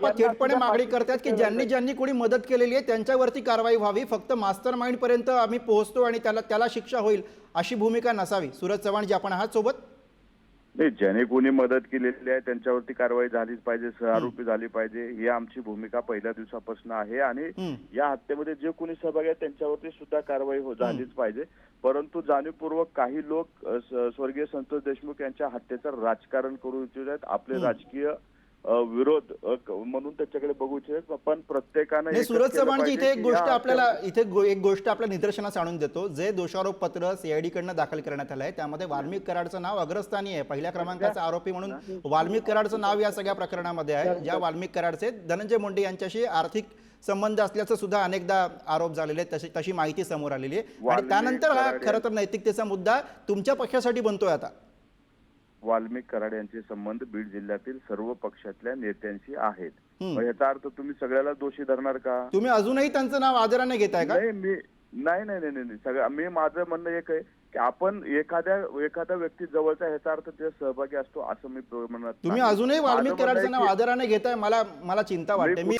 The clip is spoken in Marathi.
येडियुरप्पा थेटपणे मागणी करतात की ज्यांनी ज्यांनी कोणी मदत केलेली आहे त्यांच्यावरती कारवाई व्हावी, फक्त मास्टर माइंड पर्यंत आम्ही पोहोचतो आणि त्याला शिक्षा होईल अशी भूमिका नसावी. सूरज चव्हाण जी आपण आहात सोबत. नाही, ज्याने कोणी मदत केलेली आहे त्यांच्यावरती कारवाई झालीच पाहिजे, सहआरोपी झाली पाहिजे, ही आमची भूमिका पहिल्या दिवसापासून आहे. आणि या हत्येमध्ये जे कोणी सहभागी आहेत त्यांच्यावरती सुद्धा कारवाई झालीच पाहिजे. परंतु जाणीवपूर्वक काही लोक स्वर्गीय संतोष देशमुख यांच्या हत्येचं राजकारण करू इच्छित आहेत, आपले राजकीय विरोध म्हणून त्याच्याकडे बघू इच्छित. पण प्रत्येकाने सूरज चव्हाणजी इथे एक गोष्ट आपल्याला एक गोष्ट आपल्या निदर्शनास आणून देतो. जे दोषारोप पत्र सीआयडी कडनं दाखल करण्यात आलं आहे त्यामध्ये वाल्मिक कराडचं नाव अग्रस्थानी आहे. पहिल्या क्रमांकाचा आरोपी म्हणून वाल्मिक कराडचं नाव या सगळ्या प्रकरणामध्ये आहे. ज्या वाल्मिक कराडचे धनंजय मुंडे यांच्याशी आर्थिक संबंध असल्याचं सुद्धा अनेकदा आरोप झालेले, तशी माहिती समोर आलेली आहे. आणि त्यानंतर हा खरं तर नैतिकतेचा मुद्दा तुमच्या पक्षासाठी बनतोय. आता वाल्मिक कराड यांचे संबंध बीड जिल्ह्यातील सर्व पक्षातल्या नेत्यांशी आहेत. याचा अर्थ तुम्ही सगळ्याला दोषी धरणार का? तुम्ही अजूनही त्यांचं नाव आदराने घेताय का? नाही नाही नाही नाही सगळं मी माझं म्हणणं एक आहे की आपण एखाद्या व्यक्ती जवळचा ह्याचा अर्थ ते सहभागी असतो असं मी म्हणत. तुम्ही अजूनही वाल्मिक कराडचं नाव आदराने घेताय, मला चिंता वाटते. मी